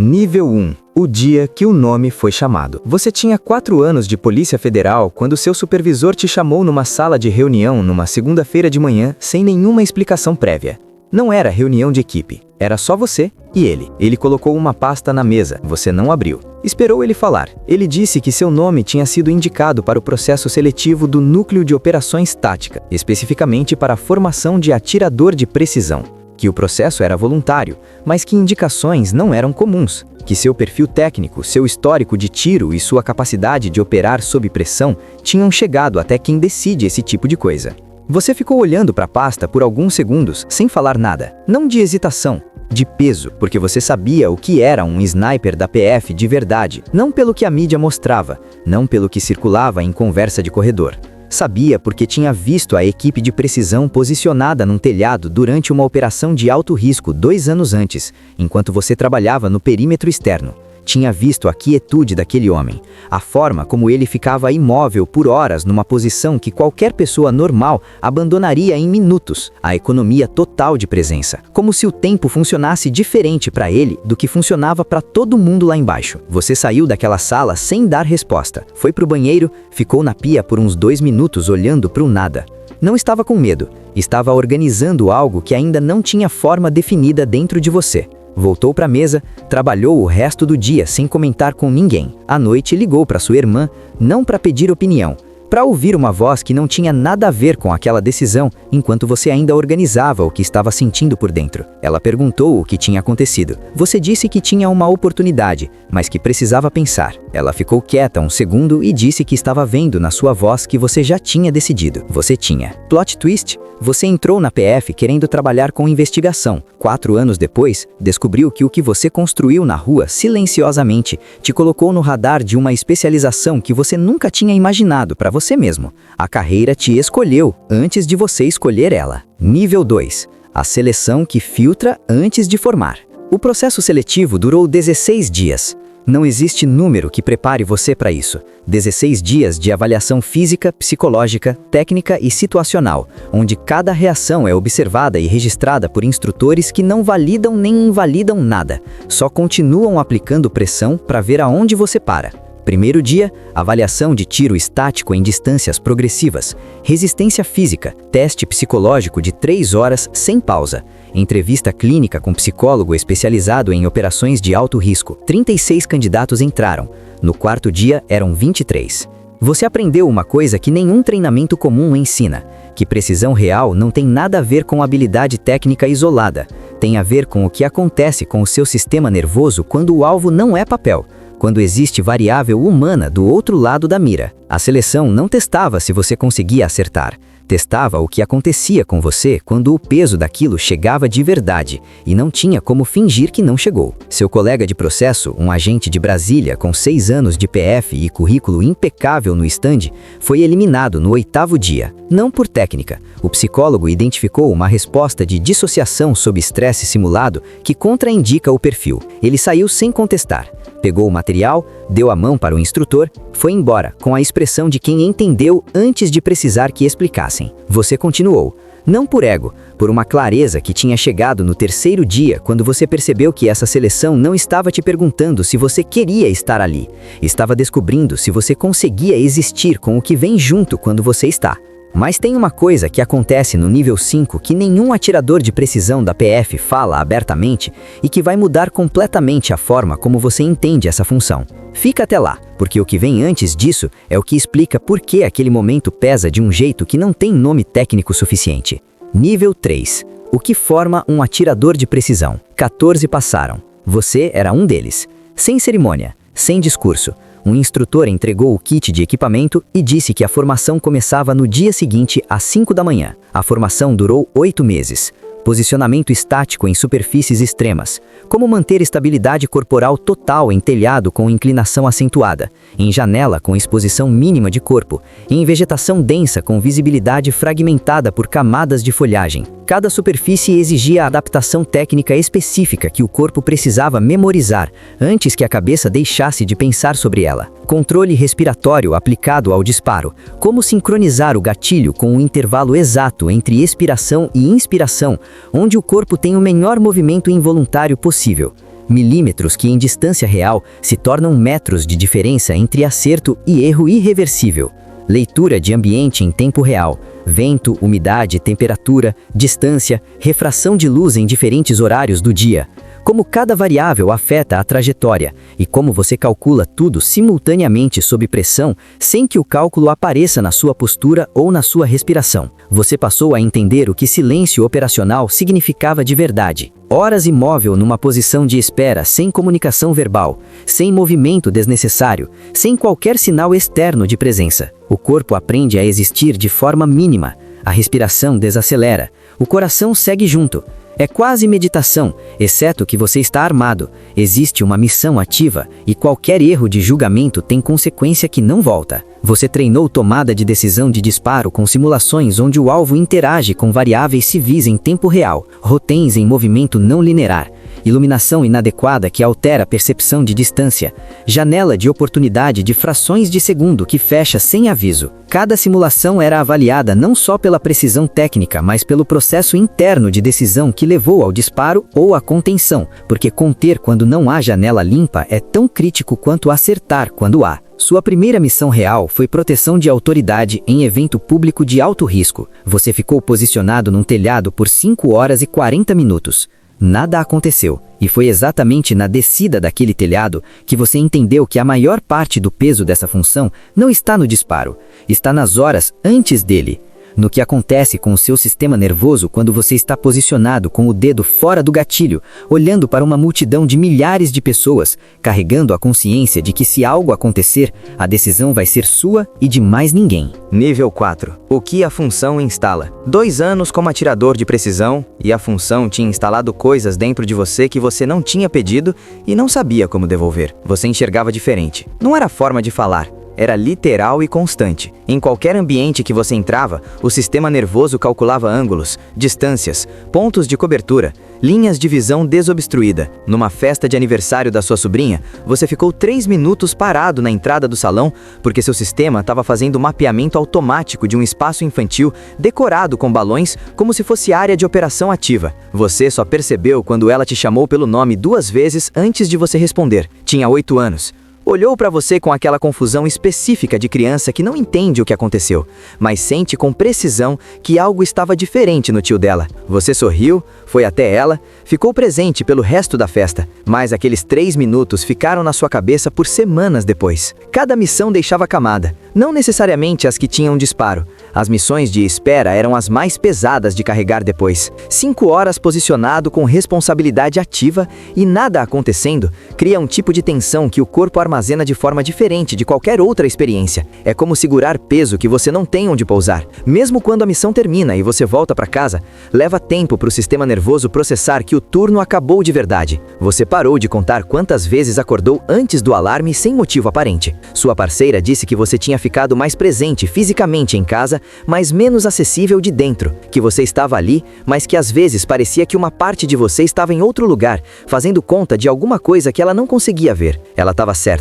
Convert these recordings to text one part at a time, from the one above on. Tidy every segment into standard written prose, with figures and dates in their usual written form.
Nível 1. O dia que o nome foi chamado. Você tinha 4 anos de Polícia Federal quando seu supervisor te chamou numa sala de reunião numa segunda-feira de manhã sem nenhuma explicação prévia. Não era reunião de equipe, era só você e ele. Ele colocou uma pasta na mesa, você não abriu. Esperou ele falar. Ele disse que seu nome tinha sido indicado para o processo seletivo do Núcleo de Operações Tática, especificamente para a formação de atirador de precisão. Que o processo era voluntário, mas que indicações não eram comuns, que seu perfil técnico, seu histórico de tiro e sua capacidade de operar sob pressão tinham chegado até quem decide esse tipo de coisa. Você ficou olhando para a pasta por alguns segundos sem falar nada, não de hesitação, de peso, porque você sabia o que era um sniper da PF de verdade, não pelo que a mídia mostrava, não pelo que circulava em conversa de corredor. Sabia porque tinha visto a equipe de precisão posicionada num telhado durante uma operação de alto risco 2 anos antes, enquanto você trabalhava no perímetro externo. Tinha visto a quietude daquele homem, a forma como ele ficava imóvel por horas numa posição que qualquer pessoa normal abandonaria em minutos, a economia total de presença, como se o tempo funcionasse diferente para ele do que funcionava para todo mundo lá embaixo. Você saiu daquela sala sem dar resposta, foi pro banheiro, ficou na pia por uns 2 minutos olhando pro nada. Não estava com medo, estava organizando algo que ainda não tinha forma definida dentro de você. Voltou para a mesa, trabalhou o resto do dia sem comentar com ninguém. À noite ligou para sua irmã, não para pedir opinião, para ouvir uma voz que não tinha nada a ver com aquela decisão, enquanto você ainda organizava o que estava sentindo por dentro. Ela perguntou o que tinha acontecido. Você disse que tinha uma oportunidade, mas que precisava pensar. Ela ficou quieta um segundo e disse que estava vendo na sua voz que você já tinha decidido. Você tinha. Plot twist? Você entrou na PF querendo trabalhar com investigação. 4 anos depois, descobriu que o que você construiu na rua, silenciosamente, te colocou no radar de uma especialização que você nunca tinha imaginado para você mesmo. A carreira te escolheu antes de você escolher ela. Nível 2. A seleção que filtra antes de formar. O processo seletivo durou 16 dias. Não existe número que prepare você para isso. 16 dias de avaliação física, psicológica, técnica e situacional, onde cada reação é observada e registrada por instrutores que não validam nem invalidam nada, só continuam aplicando pressão para ver aonde você para. Primeiro dia, avaliação de tiro estático em distâncias progressivas, resistência física, teste psicológico de 3 horas sem pausa, entrevista clínica com psicólogo especializado em operações de alto risco. 36 candidatos entraram. No 4º dia, eram 23. Você aprendeu uma coisa que nenhum treinamento comum ensina, que precisão real não tem nada a ver com habilidade técnica isolada, tem a ver com o que acontece com o seu sistema nervoso quando o alvo não é papel, quando existe variável humana do outro lado da mira. A seleção não testava se você conseguia acertar, testava o que acontecia com você quando o peso daquilo chegava de verdade e não tinha como fingir que não chegou. Seu colega de processo, um agente de Brasília com 6 anos de PF e currículo impecável no stand, foi eliminado no 8º dia. Não por técnica. O psicólogo identificou uma resposta de dissociação sob estresse simulado que contraindica o perfil. Ele saiu sem contestar. Pegou o material, deu a mão para o instrutor, foi embora, com a expressão de quem entendeu antes de precisar que explicassem. Você continuou. Não por ego, por uma clareza que tinha chegado no 3º dia, quando você percebeu que essa seleção não estava te perguntando se você queria estar ali. Estava descobrindo se você conseguia existir com o que vem junto quando você está. Mas tem uma coisa que acontece no nível 5 que nenhum atirador de precisão da PF fala abertamente e que vai mudar completamente a forma como você entende essa função. Fica até lá, porque o que vem antes disso é o que explica por que aquele momento pesa de um jeito que não tem nome técnico suficiente. Nível 3. O que forma um atirador de precisão? 14 passaram. Você era um deles. Sem cerimônia, sem discurso. Um instrutor entregou o kit de equipamento e disse que a formação começava no dia seguinte às 5 da manhã. A formação durou 8 meses. Posicionamento estático em superfícies extremas. Como manter estabilidade corporal total em telhado com inclinação acentuada, em janela com exposição mínima de corpo, em vegetação densa com visibilidade fragmentada por camadas de folhagem. Cada superfície exigia a adaptação técnica específica que o corpo precisava memorizar antes que a cabeça deixasse de pensar sobre ela. Controle respiratório aplicado ao disparo. Como sincronizar o gatilho com um intervalo exato entre expiração e inspiração, onde o corpo tem o menor movimento involuntário possível. milímetros que em distância real se tornam metros de diferença entre acerto e erro irreversível. Leitura de ambiente em tempo real, vento, umidade, temperatura, distância, refração de luz em diferentes horários do dia. Como cada variável afeta a trajetória e como você calcula tudo simultaneamente sob pressão sem que o cálculo apareça na sua postura ou na sua respiração. Você passou a entender o que silêncio operacional significava de verdade. Horas imóvel numa posição de espera, sem comunicação verbal, sem movimento desnecessário, sem qualquer sinal externo de presença. O corpo aprende a existir de forma mínima, a respiração desacelera, o coração segue junto. É quase meditação, exceto que você está armado. Existe uma missão ativa e qualquer erro de julgamento tem consequência que não volta. Você treinou tomada de decisão de disparo com simulações onde o alvo interage com variáveis civis em tempo real, roténs em movimento não linear, iluminação inadequada que altera a percepção de distância, janela de oportunidade de frações de segundo que fecha sem aviso. Cada simulação era avaliada não só pela precisão técnica, mas pelo processo interno de decisão que levou ao disparo ou à contenção, porque conter quando não há janela limpa é tão crítico quanto acertar quando há. Sua primeira missão real foi proteção de autoridade em evento público de alto risco. Você ficou posicionado num telhado por 5 horas e 40 minutos. Nada aconteceu, e foi exatamente na descida daquele telhado que você entendeu que a maior parte do peso dessa função não está no disparo, está nas horas antes dele. No que acontece com o seu sistema nervoso quando você está posicionado com o dedo fora do gatilho, olhando para uma multidão de milhares de pessoas, carregando a consciência de que se algo acontecer, a decisão vai ser sua e de mais ninguém. Nível 4. O que a função instala? 2 anos como atirador de precisão, e a função tinha instalado coisas dentro de você que você não tinha pedido e não sabia como devolver. Você enxergava diferente. Não era forma de falar. Era literal e constante. Em qualquer ambiente que você entrava, o sistema nervoso calculava ângulos, distâncias, pontos de cobertura, linhas de visão desobstruída. Numa festa de aniversário da sua sobrinha, você ficou 3 minutos parado na entrada do salão porque seu sistema estava fazendo um mapeamento automático de um espaço infantil decorado com balões como se fosse área de operação ativa. Você só percebeu quando ela te chamou pelo nome 2 vezes antes de você responder. Tinha 8 anos. Olhou para você com aquela confusão específica de criança que não entende o que aconteceu, mas sente com precisão que algo estava diferente no tio dela. Você sorriu, foi até ela, ficou presente pelo resto da festa, mas aqueles 3 minutos ficaram na sua cabeça por semanas depois. Cada missão deixava camada, não necessariamente as que tinham disparo. As missões de espera eram as mais pesadas de carregar depois. 5 horas posicionado com responsabilidade ativa e nada acontecendo, cria um tipo de tensão que o corpo armazena de forma diferente de qualquer outra experiência. É como segurar peso que você não tem onde pousar. Mesmo quando a missão termina e você volta para casa, leva tempo para o sistema nervoso processar que o turno acabou de verdade. Você parou de contar quantas vezes acordou antes do alarme sem motivo aparente. Sua parceira disse que você tinha ficado mais presente fisicamente em casa, mas menos acessível de dentro, que você estava ali, mas que às vezes parecia que uma parte de você estava em outro lugar, fazendo conta de alguma coisa que ela não conseguia ver. Ela estava certa.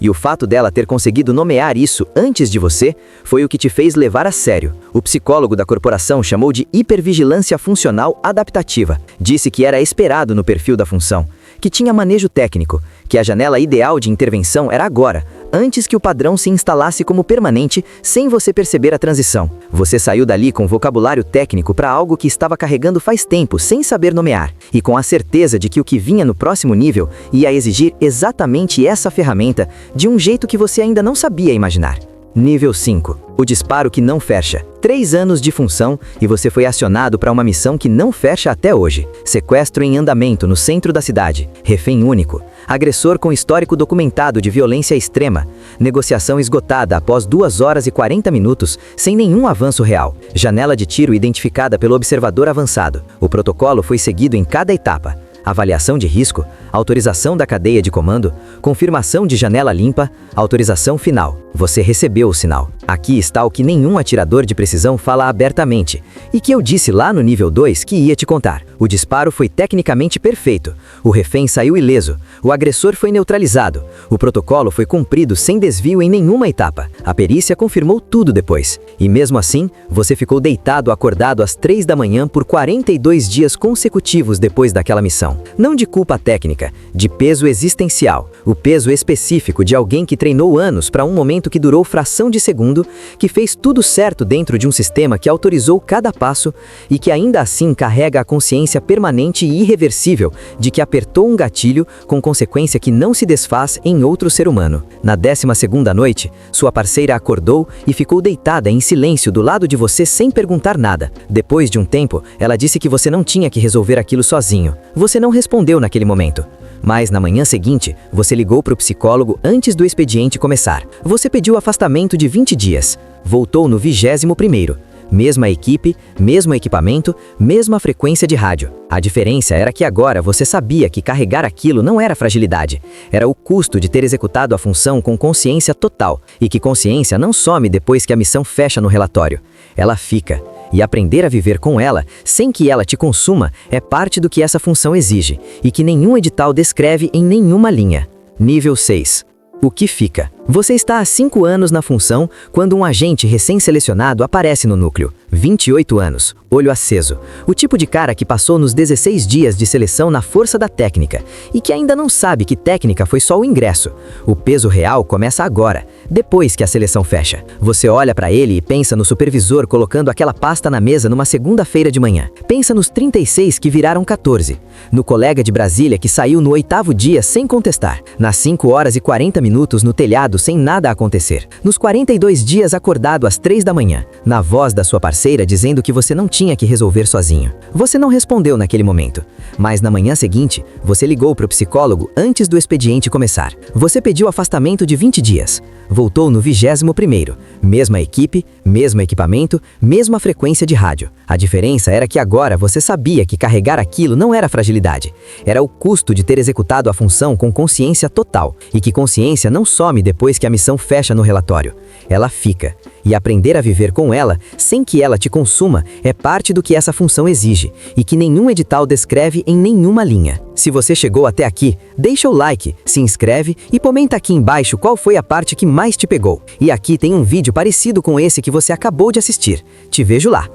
E o fato dela ter conseguido nomear isso antes de você foi o que te fez levar a sério. O psicólogo da corporação chamou de hipervigilância funcional adaptativa. Disse que era esperado no perfil da função, que tinha manejo técnico, que a janela ideal de intervenção era agora, antes que o padrão se instalasse como permanente, sem você perceber a transição. Você saiu dali com vocabulário técnico para algo que estava carregando faz tempo, sem saber nomear, e com a certeza de que o que vinha no próximo nível ia exigir exatamente essa ferramenta, de um jeito que você ainda não sabia imaginar. Nível 5. O disparo que não fecha. 3 anos de função e você foi acionado para uma missão que não fecha até hoje. Sequestro em andamento no centro da cidade. Refém único. Agressor com histórico documentado de violência extrema. Negociação esgotada após 2 horas e 40 minutos, sem nenhum avanço real. Janela de tiro identificada pelo observador avançado. O protocolo foi seguido em cada etapa. Avaliação de risco, autorização da cadeia de comando, confirmação de janela limpa, autorização final. Você recebeu o sinal. Aqui está o que nenhum atirador de precisão fala abertamente, e que eu disse lá no nível 2 que ia te contar. O disparo foi tecnicamente perfeito, o refém saiu ileso, o agressor foi neutralizado, o protocolo foi cumprido sem desvio em nenhuma etapa. A perícia confirmou tudo depois. E mesmo assim, você ficou deitado acordado às 3 da manhã por 42 dias consecutivos depois daquela missão. Não de culpa técnica, técnica, de peso existencial, o peso específico de alguém que treinou anos para um momento que durou fração de segundo, que fez tudo certo dentro de um sistema que autorizou cada passo e que ainda assim carrega a consciência permanente e irreversível de que apertou um gatilho com consequência que não se desfaz em outro ser humano. Na 12ª noite, sua parceira acordou e ficou deitada em silêncio do lado de você sem perguntar nada. Depois de um tempo, ela disse que você não tinha que resolver aquilo sozinho. Você não respondeu naquele momento. Mas na manhã seguinte, você ligou para o psicólogo antes do expediente começar. Você pediu afastamento de 20 dias. Voltou no 21º. Mesma equipe, mesmo equipamento, mesma frequência de rádio. A diferença era que agora você sabia que carregar aquilo não era fragilidade. Era o custo de ter executado a função com consciência total. E que consciência não some depois que a missão fecha no relatório. Ela fica. E aprender a viver com ela, sem que ela te consuma, é parte do que essa função exige, e que nenhum edital descreve em nenhuma linha. Nível 6. O que fica? Você está há 5 anos na função quando um agente recém-selecionado aparece no núcleo. 28 anos, olho aceso. O tipo de cara que passou nos 16 dias de seleção na força da técnica e que ainda não sabe que técnica foi só o ingresso. O peso real começa agora, depois que a seleção fecha. Você olha para ele e pensa no supervisor colocando aquela pasta na mesa numa segunda-feira de manhã. Pensa nos 36 que viraram 14. No colega de Brasília que saiu no 8º dia sem contestar. Nas 5 horas e 40 minutos no telhado sem nada acontecer. Nos 42 dias acordado às 3 da manhã. Na voz da sua parceira dizendo que você não tinha que resolver sozinho. Você não respondeu naquele momento. Mas na manhã seguinte, você ligou para o psicólogo antes do expediente começar. Você pediu afastamento de 20 dias. Voltou no 21º. Mesma equipe, mesmo equipamento, mesma frequência de rádio. A diferença era que agora você sabia que carregar aquilo não era fragilidade. Era o custo de ter executado a função com consciência total. E que consciência não some depois que a missão fecha no relatório. Ela fica. E aprender a viver com ela, sem que ela te consuma, é parte do que essa função exige, e que nenhum edital descreve em nenhuma linha. Se você chegou até aqui, deixa o like, se inscreve e comenta aqui embaixo qual foi a parte que mais te pegou. E aqui tem um vídeo parecido com esse que você acabou de assistir. Te vejo lá.